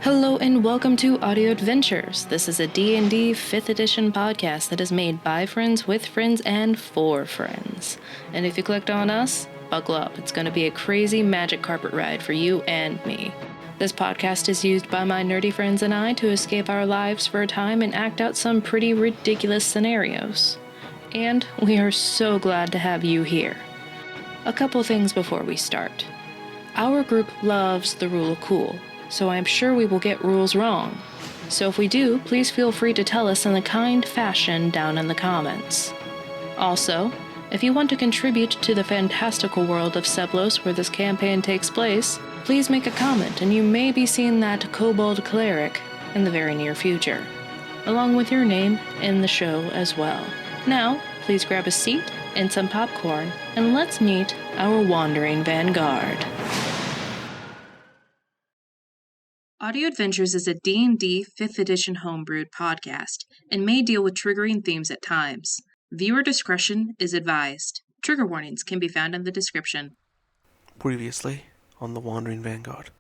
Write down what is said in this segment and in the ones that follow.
Hello and welcome to Audio Adventures. This is a D&D 5th edition podcast that is made by friends, with friends, and for friends. And if you clicked on us, buckle up. It's going to be a crazy magic carpet ride for you and me. This podcast is used by my nerdy friends and I to escape our lives for a time and act out some pretty ridiculous scenarios. And we are so glad to have you here. A couple things before we start. Our group loves the rule of cool, so I'm sure we will get rules wrong. So if we do, please feel free to tell us in a kind fashion down in the comments. Also, if you want to contribute to the fantastical world of Seblos where this campaign takes place, please make a comment and you may be seeing that kobold cleric in the very near future, along with your name in the show as well. Now, please grab a seat and some popcorn, and let's meet our Wandering Vanguard. Audio Adventures is a D&D 5th edition homebrewed podcast and may deal with triggering themes at times. Viewer discretion is advised. Trigger warnings can be found in the description. Previously on the Wandering Vanguard.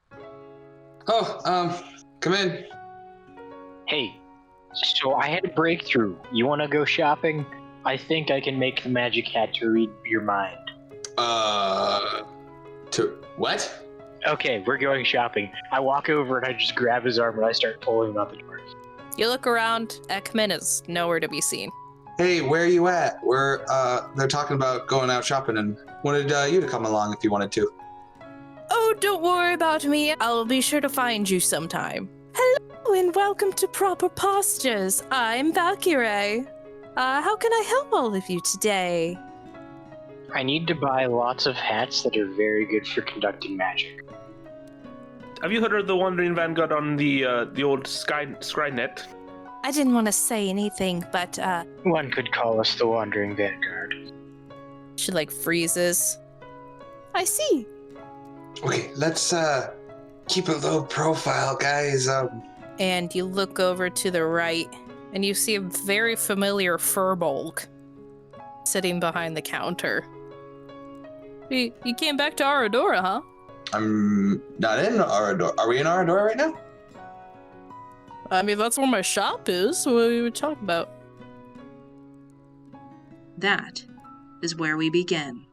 Come in. Hey, so I had a breakthrough. You want to go shopping? I think I can make the magic hat to read your mind. To what? Okay, we're going shopping. I walk over and I just grab his arm and I start pulling him out the door. You look around, Ekman is nowhere to be seen. Hey, where are you at? They're talking about going out shopping and wanted you to come along if you wanted to. Oh, don't worry about me. I'll be sure to find you sometime. Hello and welcome to Proper Postures. I'm Valkyrie. How can I help all of you today? I need to buy lots of hats that are very good for conducting magic. Have you heard of the Wandering Vanguard on the old Skynet? I didn't want to say anything, but One could call us the Wandering Vanguard. she freezes. I see. Okay, let's keep a low profile, guys. And you look over to the right, and you see a very familiar furbolg sitting behind the counter. You came back to Aradora, huh? I'm not in Aradora. Are we in Aradora right now? I mean, that's where my shop is. What are you talking about? That is where we begin.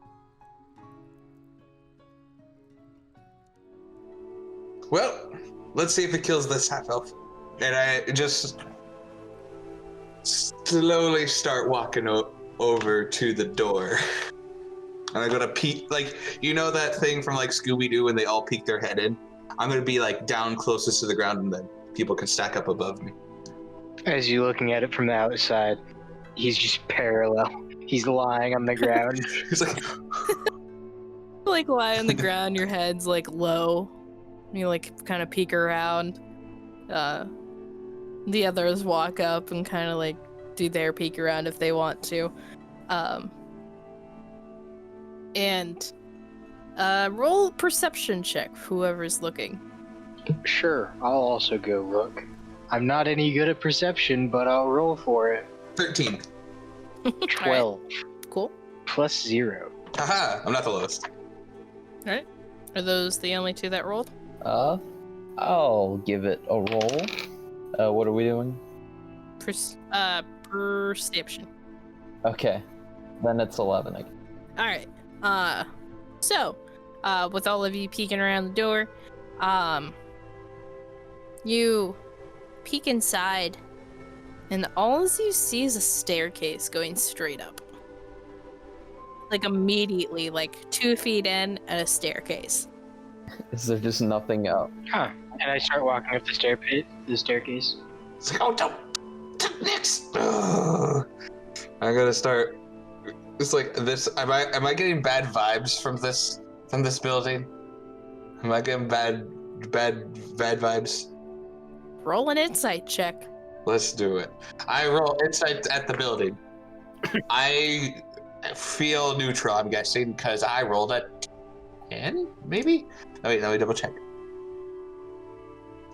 Well, let's see if it kills this half elf. And I just slowly start walking over to the door. And I'm gonna peek, you know that thing from Scooby-Doo when they all peek their head in? I'm gonna be down closest to the ground and then people can stack up above me. As you're looking at it from the outside, he's just parallel. He's lying on the ground. He's Lie on the ground, your head's low. You kind of peek around. The others walk up and kind of do their peek around if they want to. And roll perception check, whoever's looking. Sure, I'll also go look. I'm not any good at perception, but I'll roll for it. 13. 12. Right. Cool. Plus 0. Haha, I'm not the lowest. Alright. Are those the only two that rolled? I'll give it a roll. What are we doing? Perception. Okay, then it's 11 again. Alright. So, with all of you peeking around the door, you peek inside, and all you see is a staircase going straight up. Immediately, 2 feet in, and a staircase. Is there just nothing up? Huh. And I start walking up the staircase. It's don't next. I'm gonna start. It's this. Am I getting bad vibes from this building? Am I getting bad vibes? Roll an insight check. Let's do it. I roll insight at the building. I feel neutral, I'm guessing, because I rolled a 10, maybe? Let me double check.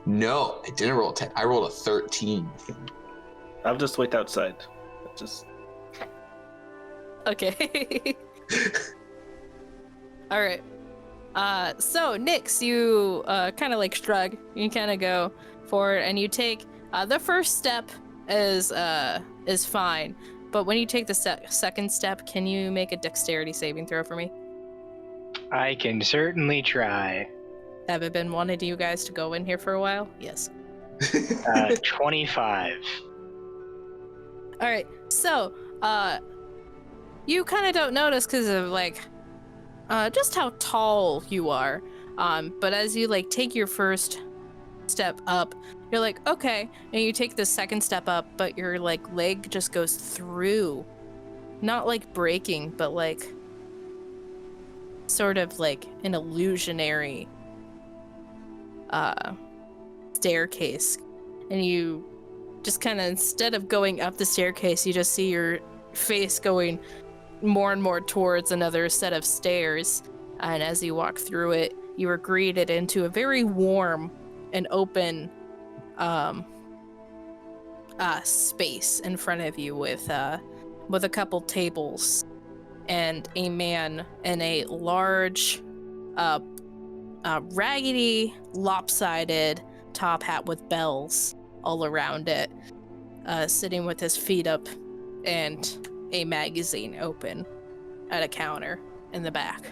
No, I didn't roll a 10. I rolled a 13. I'll just wait outside. Okay. Alright. So Nyx, you kind of like shrug. You kind of go forward, and you take the first step is fine, but when you take the second step, can you make a dexterity saving throw for me? I can certainly try. Have it been wanting you guys to go in here for a while? Yes. 25. All right. So, you kind of don't notice because of like just how tall you are. But as you like take your first step up, you're like, okay, and you take the second step up, but your like leg just goes through, not like breaking, but like sort of like an illusionary staircase, and you just kind of, instead of going up the staircase, you just see your face going more and more towards another set of stairs, and as you walk through it, you are greeted into a very warm and open space in front of you with a couple tables and a man in a large raggedy, lopsided top hat with bells all around it, sitting with his feet up and a magazine open at a counter in the back.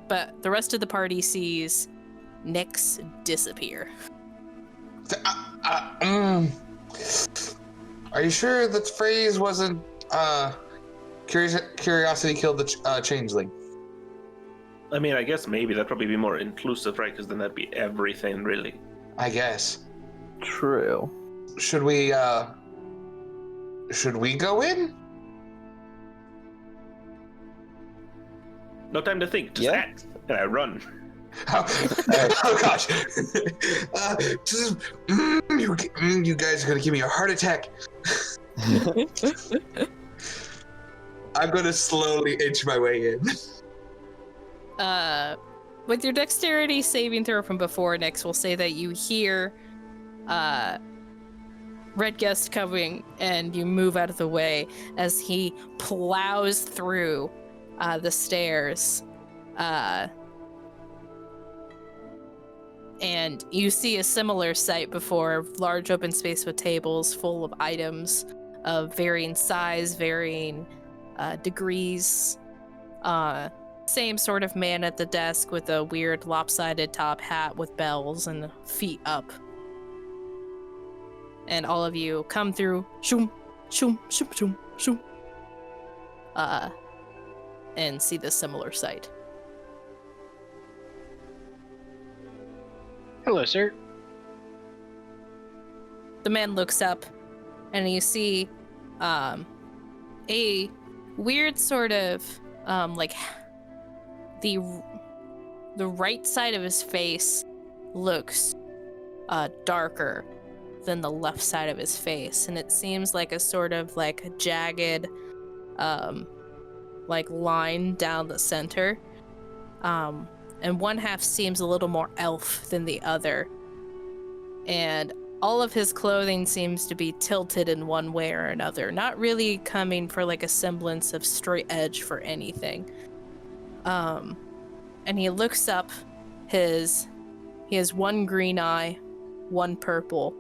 But the rest of the party sees Nyx disappear. Are you sure that phrase wasn't curiosity killed the changeling? I mean, I guess maybe that'd probably be more inclusive, right? Because then that'd be everything, really. I guess. True. Should we go in? No time to think. Just act. And I run. Oh gosh. You guys are gonna give me a heart attack. I'm gonna slowly inch my way in. With your dexterity saving throw from before, Nyx will say that you hear Red Guest coming, and you move out of the way as he plows through the stairs. And you see a similar sight before, large open space with tables full of items of varying size, varying degrees. Same sort of man at the desk with a weird lopsided top hat with bells and feet up. And all of you come through, shoom, shoom, shoom, shoom, shoom, and see the similar sight. Hello, sir. The man looks up, and you see a weird sort of like the right side of his face looks darker than the left side of his face, and it seems like a sort of like a jagged like line down the center, and one half seems a little more elf than the other, and all of his clothing seems to be tilted in one way or another, not really coming for like a semblance of straight edge for anything. And he looks up, he has one green eye, one purple,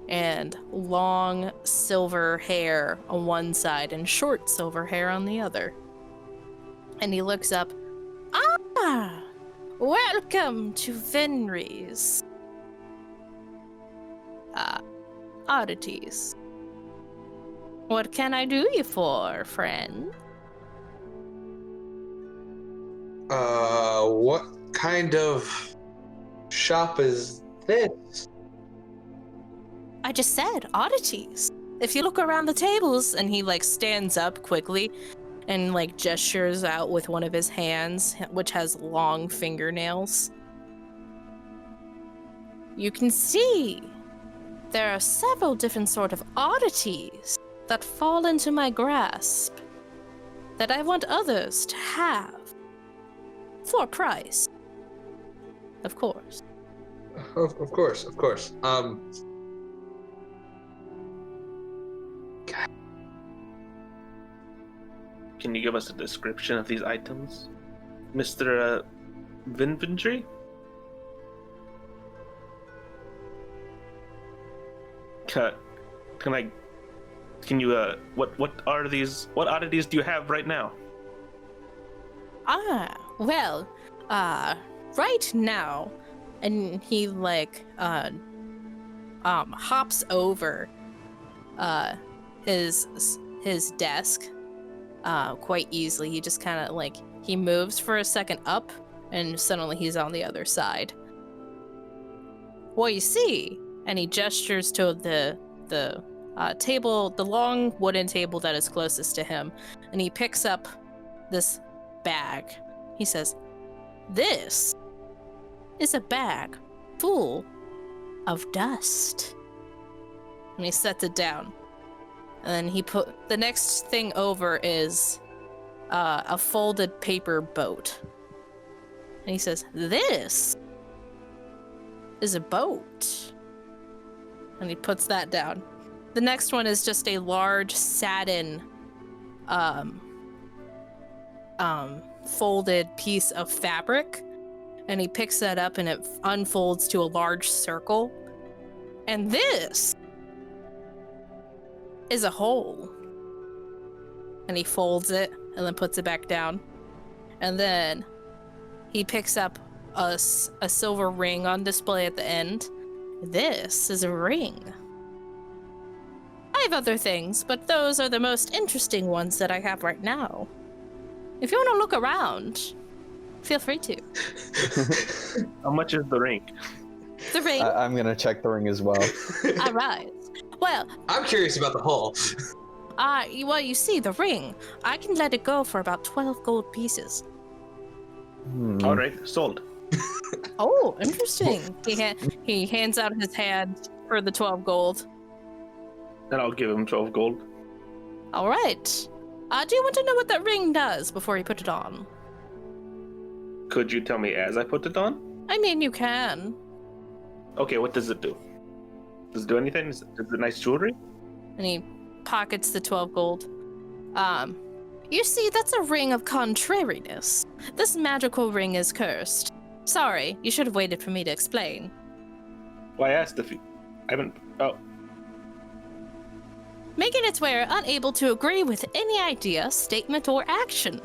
and long silver hair on one side and short silver hair on the other. And he looks up, welcome to Venrie's Oddities. What can I do you for, friend? What kind of shop is this? I just said Oddities. If you look around the tables, and he like stands up quickly and like gestures out with one of his hands, which has long fingernails. You can see there are several different sort of oddities that fall into my grasp that I want others to have for a price. Of course. Of course. Can you give us a description of these items? Mr. Venrie? Can you, what oddities do you have right now? Well, right now, and he hops over his desk quite easily. He just kind of he moves for a second up, and suddenly he's on the other side. What you see, and he gestures to the table, the long wooden table that is closest to him, and he picks up this bag. He says, "This is a bag full of dust." And he sets it down. And then the next thing over is a folded paper boat. And he says, "This is a boat." And he puts that down. The next one is just a large satin folded piece of fabric. And he picks that up and it unfolds to a large circle. And this is a hole. And he folds it and then puts it back down. And then he picks up a silver ring on display at the end. This is a ring. I have other things, but those are the most interesting ones that I have right now. If you want to look around, feel free to. How much is the ring? The ring? I'm gonna check the ring as well. All right. Well, I'm curious about the hole. well, you see, the ring, I can let it go for about 12 gold pieces. All right, sold. Oh, interesting. He hands out his hand for the 12 gold. And I'll give him 12 gold. All right. Do you want to know what that ring does before you put it on? Could you tell me as I put it on? I mean, you can. Okay, what does it do? Does it do anything? Is it nice jewelry? And he pockets the 12 gold. You see, that's a ring of contrariness. This magical ring is cursed. Sorry, you should have waited for me to explain. Well, I asked if you... I haven't... Oh. Making its wearer unable to agree with any idea, statement, or action.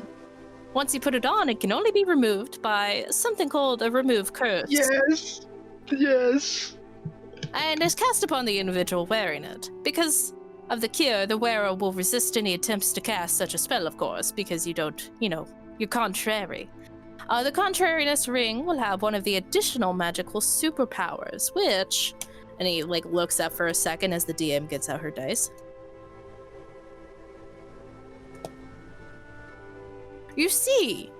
Once you put it on, it can only be removed by something called a remove curse. Yes! Yes! And is cast upon the individual wearing it. Because of the cure, the wearer will resist any attempts to cast such a spell, of course, because you don't, you're contrary. The contrariness ring will have one of the additional magical superpowers, which... And he, looks up for a second as the DM gets out her dice. You see,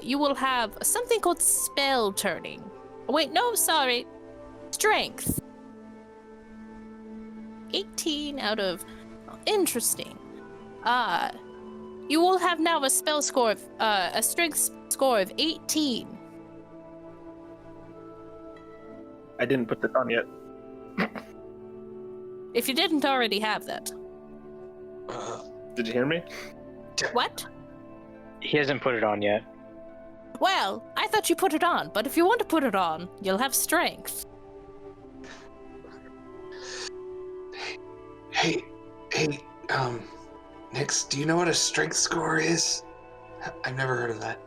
you will have something called spell turning. Wait, no, sorry. Strength. 18 out of... Interesting. You will have now a spell score of... a strength score of 18. I didn't put this on yet. If you didn't already have that. Did you hear me? What? He hasn't put it on yet. Well, I thought you put it on, but if you want to put it on, you'll have strength. Hey, Nix, do you know what a strength score is? I've never heard of that.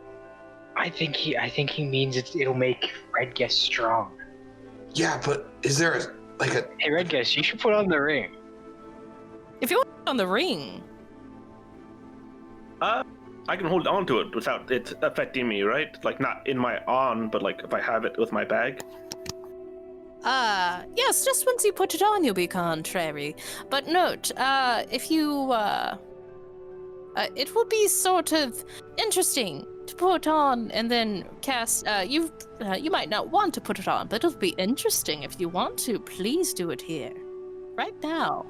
I think he means it'll make Red Guest strong. Yeah, but is there a Hey, Red Guest, you should put on the ring. If you want it on the ring... I can hold on to it without it affecting me, right? Not in my on, but if I have it with my bag. Yes, just once you put it on, you'll be contrary. But note, if you, it will be sort of interesting to put on and then cast, you might not want to put it on, but it'll be interesting if you want to. Please do it here. Right now.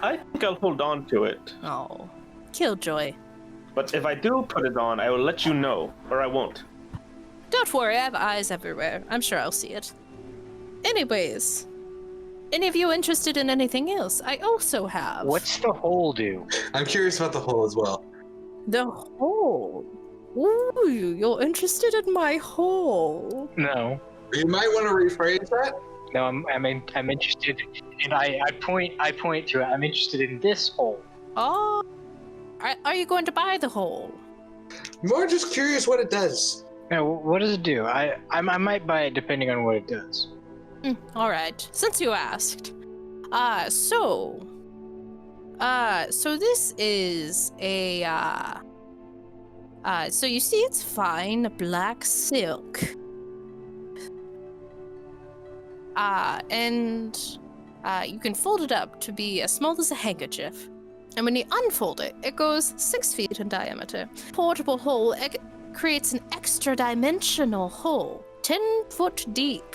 I think I'll hold on to it. Oh, Killjoy. But if I do put it on, I will let you know, or I won't. Don't worry, I have eyes everywhere. I'm sure I'll see it. Anyways, any of you interested in anything else? I also have. What's the hole do? I'm curious about the hole as well. The hole? Ooh, you're interested in my hole. No. You might want to rephrase that. No, I'm interested, and I point to it. I'm interested in this hole. Oh, are you going to buy the hole? More just curious what it does. Now, what does it do? I might buy it depending on what it does. All right, since you asked. So this is a, so you see it's fine black silk. And you can fold it up to be as small as a handkerchief. And when you unfold it, it goes 6 feet in diameter. Portable hole creates an extra dimensional hole, 10 foot deep.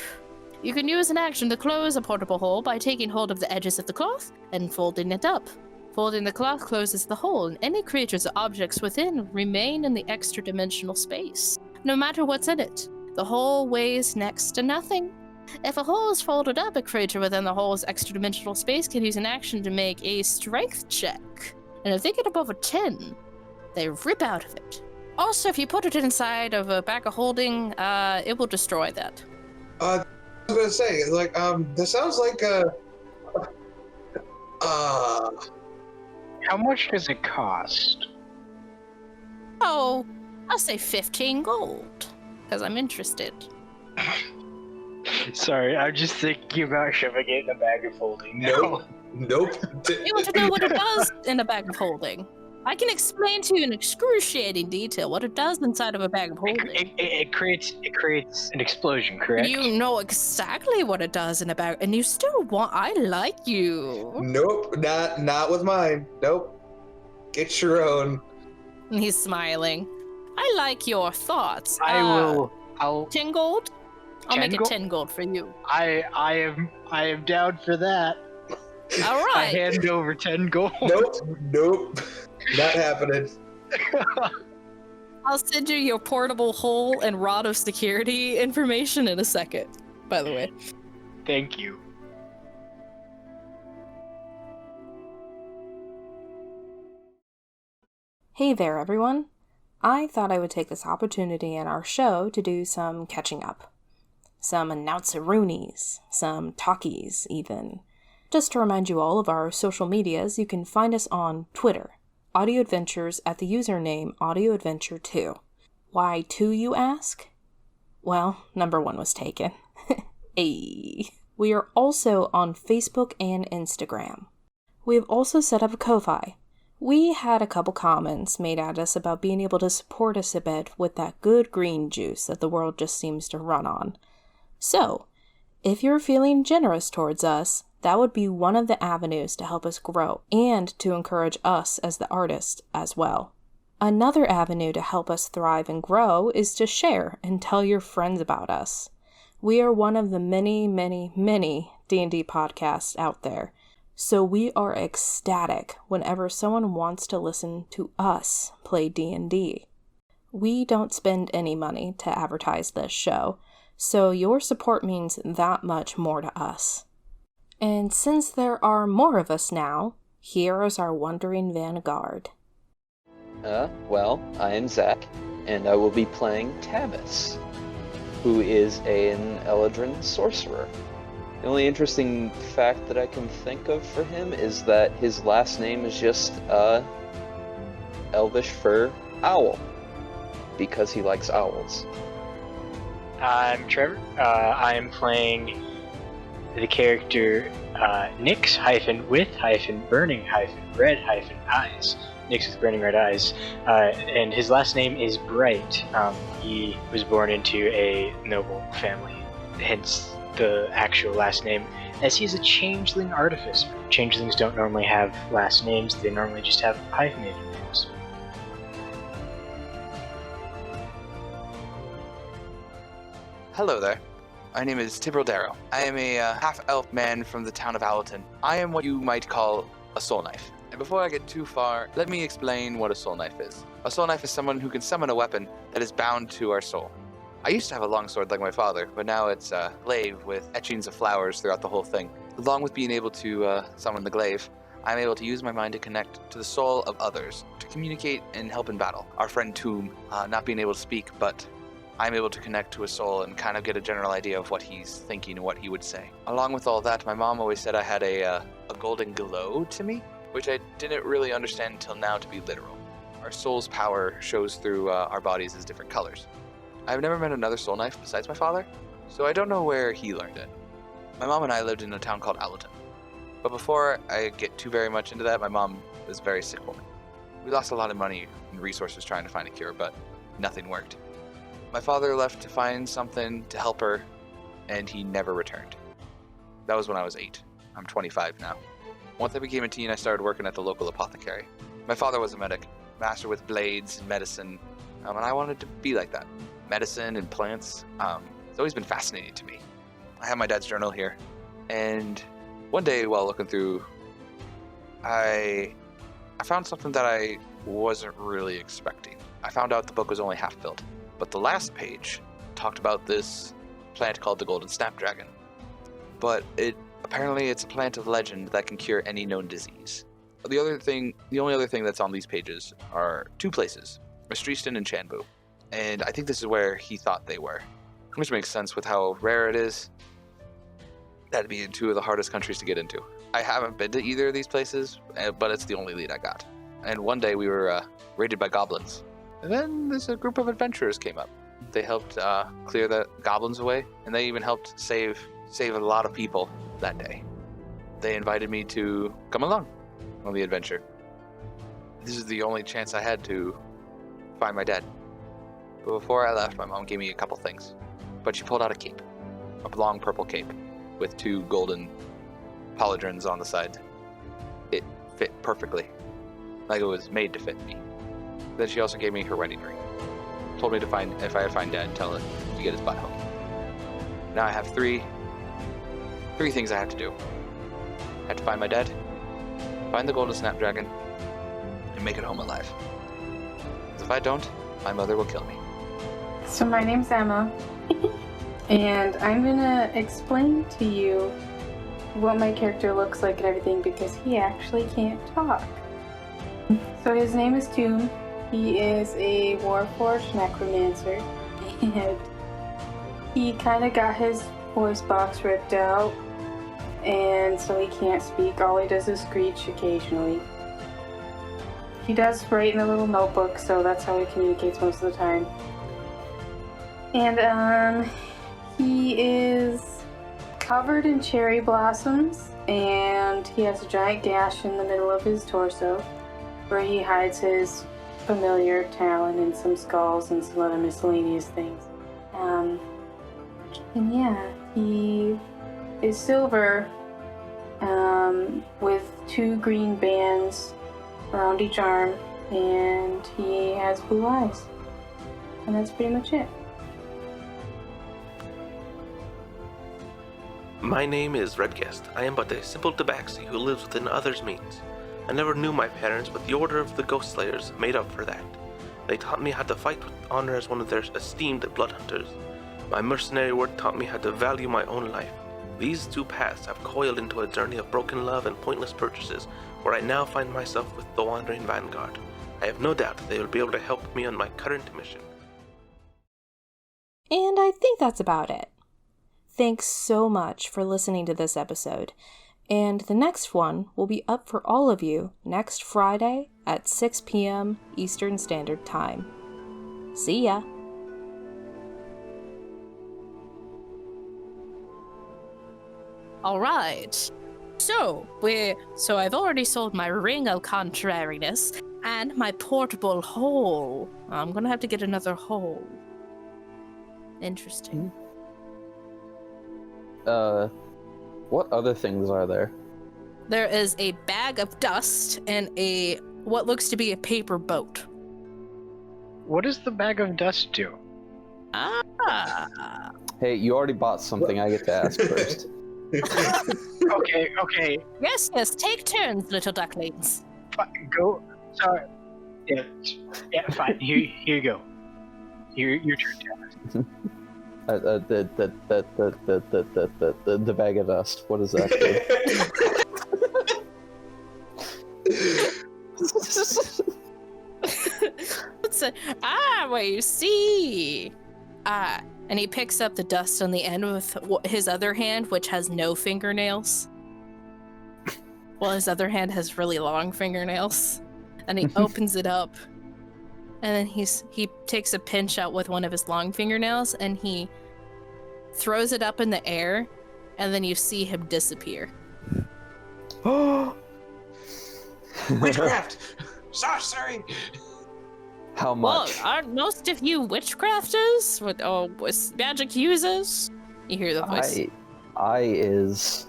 You can use an action to close a portable hole by taking hold of the edges of the cloth and folding it up. Folding the cloth closes the hole, and any creatures or objects within remain in the extra dimensional space, no matter what's in it. The hole weighs next to nothing. If a hole is folded up, a creature within the hole's extra dimensional space can use an action to make a strength check. And if they get above a 10, they rip out of it. Also, if you put it inside of a bag of holding, it will destroy that. I was gonna say, like, this sounds like How much does it cost? Oh, I'll say 15 gold, because I'm interested. Sorry, I'm just thinking about shoving it in a bag of holding. Nope. You want to know what it does in a bag of holding? I can explain to you in excruciating detail what it does inside of a bag of holding. It creates an explosion, correct? You know exactly what it does in a bag, and you still want. I like you. Nope, not with mine. Nope. Get your own. And he's smiling. I like your thoughts. I'll 10 gold. I'll 10 make it gold? 10 gold for you. I am down for that. All I right. hand over 10 gold. Nope. Not happening. I'll send you your portable hole and rod of security information in a second, by the way. Thank you. Hey there, everyone. I thought I would take this opportunity in our show to do some catching up. Some announceroonies, some talkies, even. Just to remind you all of our social medias, you can find us on Twitter, Audio Adventures at the username AudioAdventure2. Why 2, you ask? Well, number 1 was taken. Ayy. We are also on Facebook and Instagram. We have also set up a Ko-Fi. We had a couple comments made at us about being able to support us a bit with that good green juice that the world just seems to run on. So, if you're feeling generous towards us, that would be one of the avenues to help us grow and to encourage us as the artist as well. Another avenue to help us thrive and grow is to share and tell your friends about us. We are one of the many, many, many D&D podcasts out there, so we are ecstatic whenever someone wants to listen to us play D&D. We don't spend any money to advertise this show, so your support means that much more to us. And since there are more of us now, here is our Wandering Vanguard. Well, I am Zach, and I will be playing Tavis, who is an Eladrin sorcerer. The only interesting fact that I can think of for him is that his last name is just, Elvish for owl, because he likes owls. I'm Trevor. I am playing the character Nyx with burning red eyes. Nyx with burning red eyes. And his last name is Bright. He was born into a noble family, hence the actual last name, as he's a changeling artificer. Changelings don't normally have last names, they normally just have hyphenated names. Hello there. My name is Tibril Darrow. I am a half-elf man from the town of Owlton. I am what you might call a soul knife. And before I get too far, let me explain what a soul knife is. A soul knife is someone who can summon a weapon that is bound to our soul. I used to have a longsword like my father, but now it's a glaive with etchings of flowers throughout the whole thing. Along with being able to summon the glaive, I'm able to use my mind to connect to the soul of others, to communicate and help in battle. Our friend Tomb, not being able to speak, but I'm able to connect to his soul and kind of get a general idea of what he's thinking and what he would say. Along with all that, my mom always said I had a golden glow to me, which I didn't really understand until now to be literal. Our soul's power shows through our bodies as different colors. I've never met another soul knife besides my father, so I don't know where he learned it. My mom and I lived in a town called Allerton. But before I get too very much into that, my mom was a very sick woman. We lost a lot of money and resources trying to find a cure, but nothing worked. My father left to find something to help her, and he never returned. That was when I was 8. I'm 25 now. Once I became a teen, I started working at the local apothecary. My father was a medic, master with blades and medicine, and I wanted to be like that. Medicine and plants, it's always been fascinating to me. I have my dad's journal here, and one day while looking through, I found something that I wasn't really expecting. I found out the book was only half filled, but the last page talked about this plant called the golden snapdragon. But apparently it's a plant of legend that can cure any known disease. The only other thing that's on these pages are 2 places, Maastrichton and Chanbu. And I think this is where he thought they were, which makes sense with how rare it is. That'd be in 2 of the hardest countries to get into. I haven't been to either of these places, but it's the only lead I got. And one day we were raided by goblins. And then a group of adventurers came up. They helped clear the goblins away, and they even helped save a lot of people that day. They invited me to come along on the adventure. This is the only chance I had to find my dad. But before I left, my mom gave me a couple things. But she pulled out a cape, a long purple cape with 2 golden pauldrons on the side. It fit perfectly, like it was made to fit me. Then she also gave me her wedding ring. Told me to if I find Dad, tell him to get his butt home. Now I have three things I have to do. I have to find my dad, find the golden snapdragon, and make it home alive. If I don't, my mother will kill me. So my name's Emma, and I'm gonna explain to you what my character looks like and everything because he actually can't talk. So his name is Tomb. He is a Warforged necromancer, and he kind of got his voice box ripped out, and so he can't speak. All he does is screech occasionally. He does write in a little notebook, so that's how he communicates most of the time. And he is covered in cherry blossoms, and he has a giant gash in the middle of his torso where he hides his familiar talon and some skulls and some other miscellaneous things. And yeah, he is silver with 2 green bands around each arm, and he has blue eyes. And that's pretty much it. My name is Redguest. I am but a simple tabaxi who lives within others' means. I never knew my parents, but the Order of the Ghost Slayers made up for that. They taught me how to fight with honor as one of their esteemed blood hunters. My mercenary work taught me how to value my own life. These 2 paths have coiled into a journey of broken love and pointless purchases, where I now find myself with the Wandering Vanguard. I have no doubt they will be able to help me on my current mission. And I think that's about it. Thanks so much for listening to this episode. And the next one will be up for all of you next Friday at 6 p.m. Eastern Standard Time. See ya! Alright. So I've already sold my Ring of Contrariness and my portable hole. I'm gonna have to get another hole. Interesting. What other things are there? There is a bag of dust and what looks to be a paper boat. What does the bag of dust do? Ah. Hey, you already bought something. I get to ask first. Okay. Yes, take turns, little ducklings. Go. Sorry. Yeah, fine. Here you go. Your turn, Thomas. The bag of dust. What is that? What you see. And he picks up the dust on the end with his other hand, which has no fingernails. Well, his other hand has really long fingernails. And he opens it up. And then he takes a pinch out with one of his long fingernails, and he throws it up in the air, and then you see him disappear. Witchcraft! Sorcery! How much? Well, aren't most of you witchcrafters with magic users? You hear the voice. I is.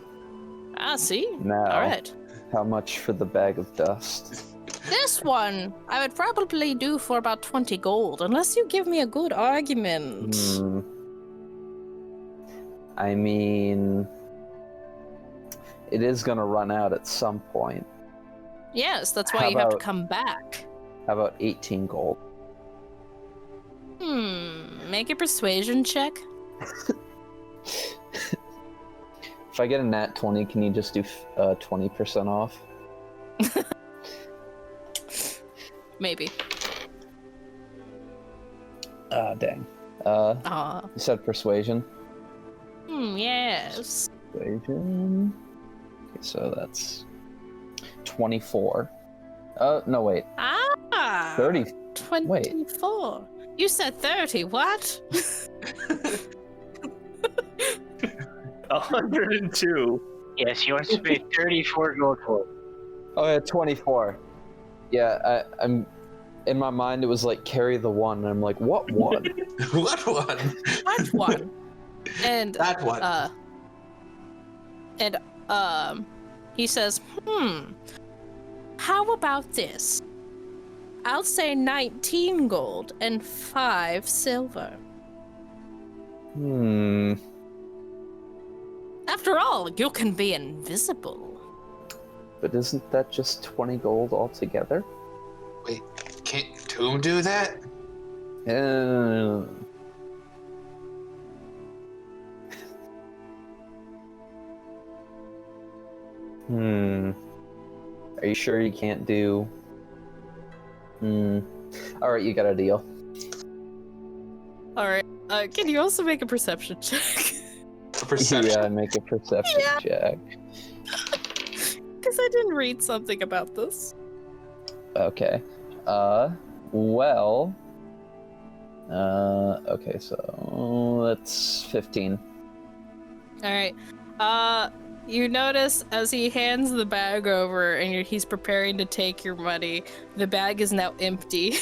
See? Now. Alright. How much for the bag of dust? This one, I would probably do for about 20 gold, unless you give me a good argument. I mean, it is gonna run out at some point. Yes, that's why you have to come back. How about 18 gold? Make a persuasion check. If I get a nat 20, can you just do 20% off? Maybe. Dang. You said persuasion? Yes. Persuasion. Okay, so that's 24. No, wait. 30. 24. Wait. You said 30, what? 102. Yes, he wants to pay 34 gold for it. Oh yeah, 24. Yeah, I'm in my mind it was like carry the one, and I'm like, what one? What one? What one? And That one. He says, how about this? I'll say 19 gold and 5 silver. After all, you can be invisible. But isn't that just 20 gold altogether? Wait, can't Tomb do that? Are you sure you can't do... Alright, you got a deal. Alright, can you also make a perception check? A perception. Yeah, make a perception check. Because I didn't read something about this. Okay. Okay, so that's 15. Alright. You notice as he hands the bag over and he's preparing to take your money, the bag is now empty.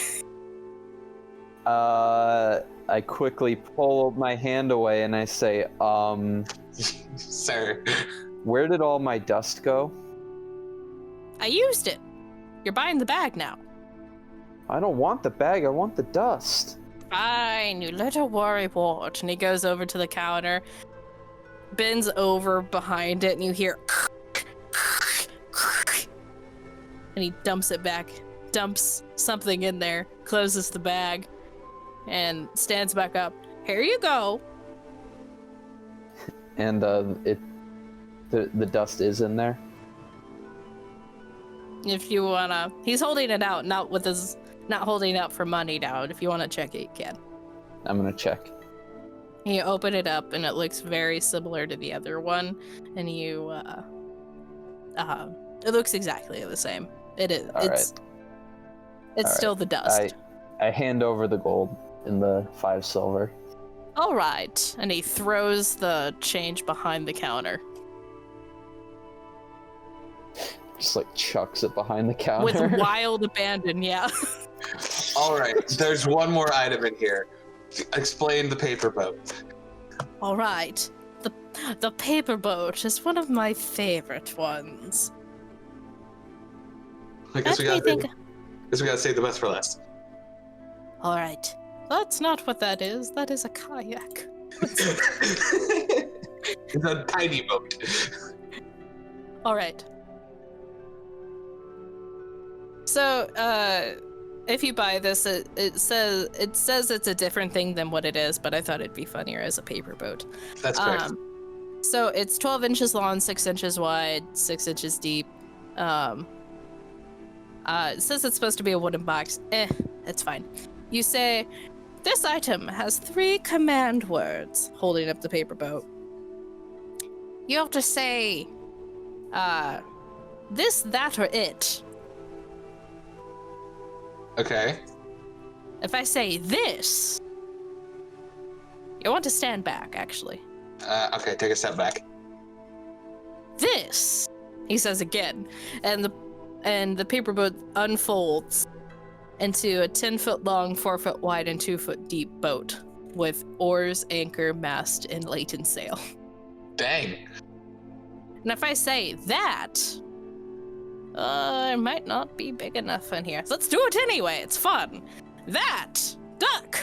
I quickly pull my hand away and I say, Sir. where did all my dust go? I used it. You're buying the bag now. I don't want the bag, I want the dust. Fine, you little worrywart. And he goes over to the counter, bends over behind it, and you hear and he dumps it back, dumps something in there, closes the bag, and stands back up. Here you go. And the dust is in there. If you wanna, he's holding it out, not holding it out for money now. If you wanna check it, you can. I'm gonna check. You open it up, and it looks very similar to the other one. And you, it looks exactly the same. It is. It's still the dust. I hand over the gold in the 5 silver. All right. And he throws the change behind the counter. Just like chucks it behind the counter. With wild abandon, yeah. All right, there's one more item in here. Explain the paper boat. All right. The paper boat is one of my favorite ones. I guess we gotta save the best for last. All right. That's not what that is. That is a kayak. It's a tiny boat. All right. So, if you buy this, it says it's a different thing than what it is, but I thought it'd be funnier as a paper boat. That's great. So it's 12 inches long, 6 inches wide, 6 inches deep. It says it's supposed to be a wooden box. It's fine. You say, this item has 3 command words, holding up the paper boat. You have to say, this, that, or it. Okay. If I say this, you want to stand back, actually. Okay, take a step back. This, he says again, and the paper boat unfolds into a 10-foot long, 4-foot wide, and 2-foot deep boat with oars, anchor, mast, and lateen sail. Dang. And if I say that, it might not be big enough in here. So let's do it anyway. It's fun. That, duck.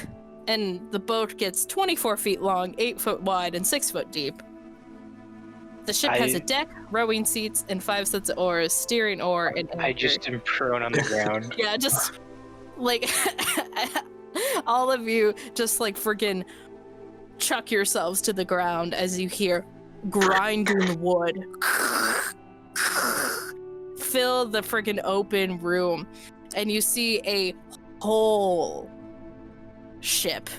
And the boat gets 24 feet long, 8 foot wide, and 6 foot deep. The ship has a deck, rowing seats, and 5 sets of oars, steering oar, and anchor. I just am prone on the ground. Yeah, just like all of you just like friggin' chuck yourselves to the ground as you hear grinding wood fill the friggin' open room, and you see a whole ship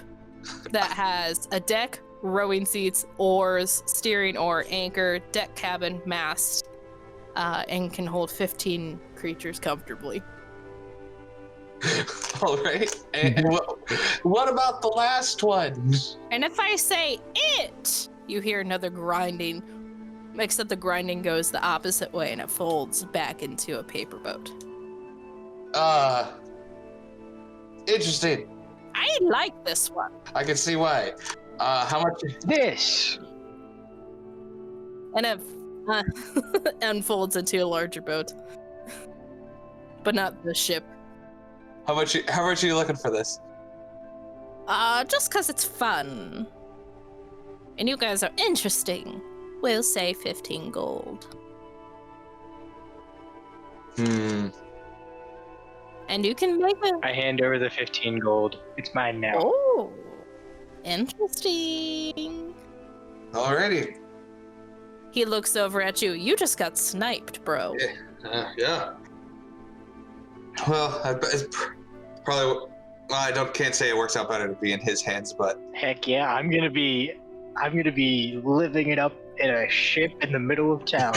that has a deck, rowing seats, oars, steering oar, anchor, deck cabin, mast, and can hold 15 creatures comfortably. All right. And what about the last one? And if I say it, you hear another grinding, except the grinding goes the opposite way and it folds back into a paper boat. Interesting. I like this one. I can see why. How much? This! And it unfolds into a larger boat. But not the ship. How much are you looking for this? Just 'cause it's fun. And you guys are interesting. We'll say 15 gold. Hmm. And you can make it. I hand over the 15 gold. It's mine now. Oh, interesting. Alrighty. He looks over at you. You just got sniped, bro. Yeah. Well, it's probably. Well, can't say it works out better to be in his hands, but. Heck yeah, I'm gonna be living it up in a ship in the middle of town.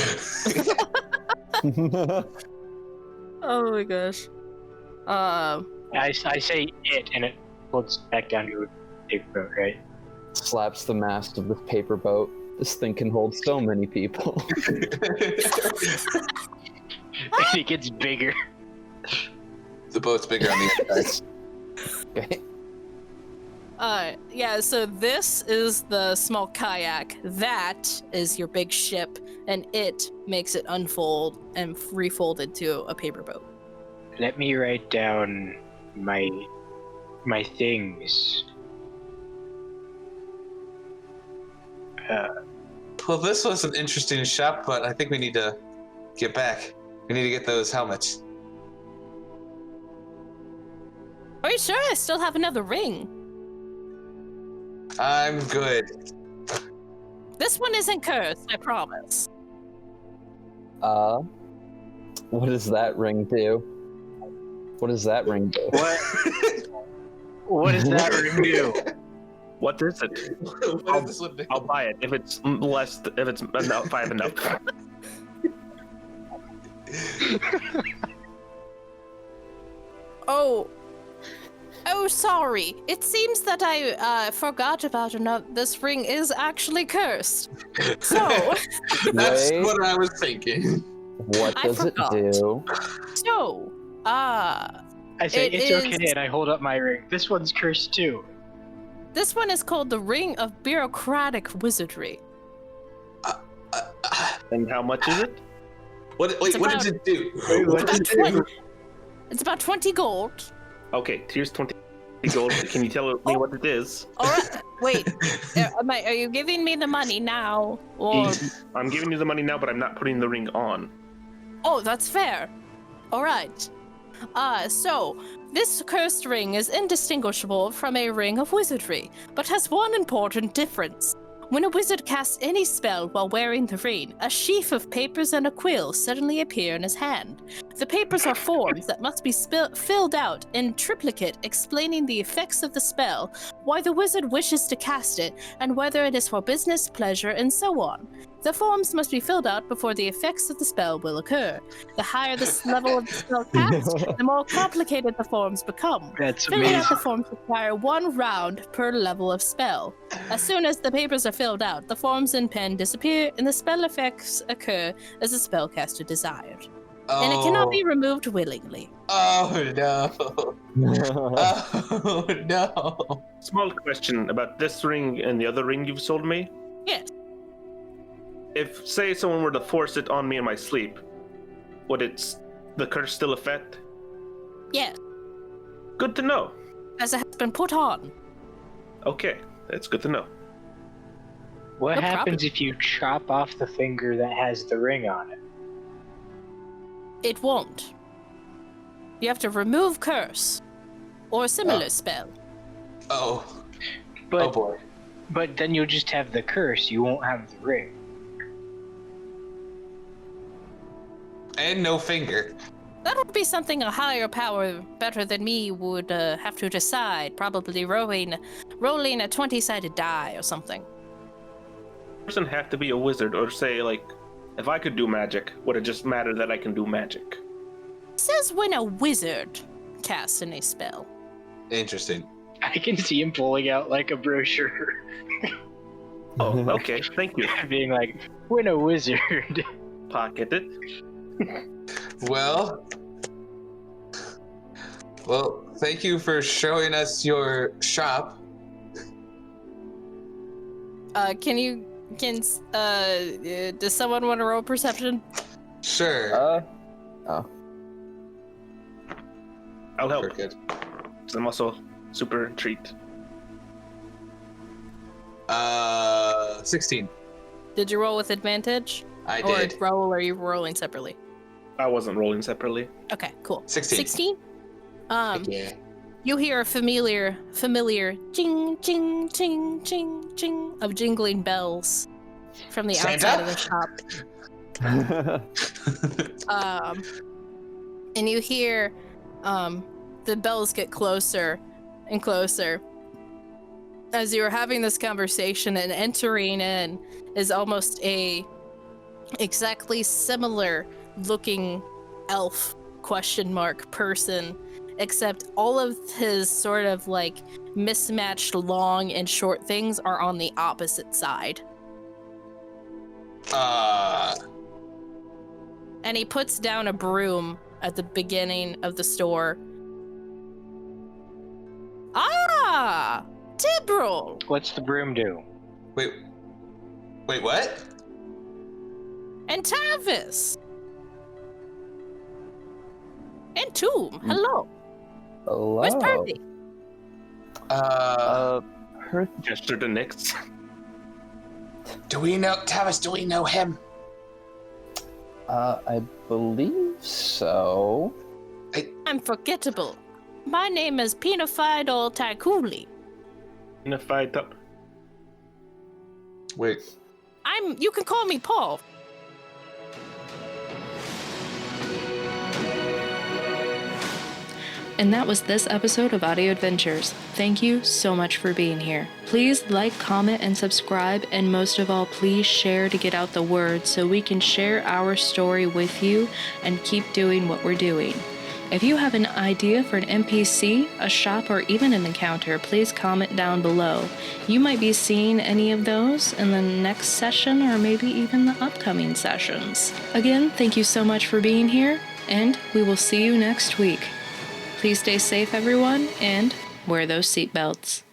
Oh my gosh. I say it, and it floats back down to a paper boat, right? Slaps the mast of the paper boat. This thing can hold so many people. And it gets bigger. The boat's bigger on the inside. Okay. Yeah, so this is the small kayak. That is your big ship, and it makes it unfold and refold into a paper boat. Let me write down my things. Well, this was an interesting shop, but I think we need to get back. We need to get those helmets. Are you sure? I still have another ring. I'm good. This one isn't cursed, I promise. What does that ring do? What does that ring do? What? What does that ring do? What is it? What does this one do? I'll buy it if it's less. If it's enough, 5 enough. Oh, sorry. It seems that I forgot about this ring is actually cursed. So. That's Wait. what I was thinking. What I does it forgot. do? So, I say It it's is- okay, and I hold up my ring. This one's cursed too. this one is called the Ring of Bureaucratic Wizardry. And how much is it? What does it do? What does it do? It's about 20 gold. Okay, here's 20 gold. Can you tell me what it is? All right. Wait. Are you giving me the money now? Or... I'm giving you the money now, but I'm not putting the ring on. Oh, that's fair. All right. So, this cursed ring is indistinguishable from a ring of wizardry, but has one important difference. When a wizard casts any spell while wearing the ring, a sheaf of papers and a quill suddenly appear in his hand. The papers are forms that must be filled out in triplicate explaining the effects of the spell, why the wizard wishes to cast it, and whether it is for business, pleasure, and so on. The forms must be filled out before the effects of the spell will occur. The higher the level of the spell cast, the more complicated the forms become. That's Filling amazing. out the forms require 1 round per level of spell. As soon as the papers are filled out, the forms and pen disappear, and the spell effects occur as the spellcaster desired. And it cannot be removed willingly. Oh no. Oh no. Small question about this ring and the other ring you've sold me. Yes. If, say, someone were to force it on me in my sleep, would the curse still affect? Yes. Good to know. As it has been put on. Okay, that's good to know. What No happens if you chop off the finger that has the ring on it? It won't. You have to remove curse. Or a similar spell. Oh. But, Oh boy. But then you'll just have the curse, you won't have the ring. And no finger. That would be something a higher power better than me would have to decide. Probably rolling a 20-sided die or something. Doesn't have to be a wizard, or say, like, if I could do magic, would it just matter that I can do magic? It says when a wizard casts any spell. Interesting. I can see him pulling out like a brochure. Oh, okay, thank you. Being like, when a wizard. Pocket it. Well, thank you for showing us your shop. Does someone want to roll perception? Sure. Oh. I'll help. We're good. I'm also super intrigued. 16. Did you roll with advantage? I did. Or roll, or are you rolling separately? I wasn't rolling separately. Okay, cool. 16. 16? Yeah. You hear a familiar jing, jing, jing, jing, jing of jingling bells from the Santa? outside of the shop. And you hear the bells get closer and closer. As you are having this conversation, and entering in is almost a exactly similar looking elf ? Person, except all of his sort of like mismatched long and short things are on the opposite side. And he puts down a broom at the beginning of the store. Ah! Tibril! What's the broom do? Wait, what? And Tavis! And Tomb, hello! Hello. Where's Percy? Her Gesture to Nyx. Do we know Tavis? Do we know him? I believe so. I'm forgettable. My name is Pinafidal Taikuli. Unified up. Wait. You can call me Paul. And that was this episode of Audio Adventures. Thank you so much for being here. Please like, comment, and subscribe, and most of all, please share to get out the word so we can share our story with you and keep doing what we're doing. If you have an idea for an NPC, a shop, or even an encounter, please comment down below. You might be seeing any of those in the next session or maybe even the upcoming sessions. Again, thank you so much for being here, and we will see you next week. Please stay safe, everyone, and wear those seatbelts.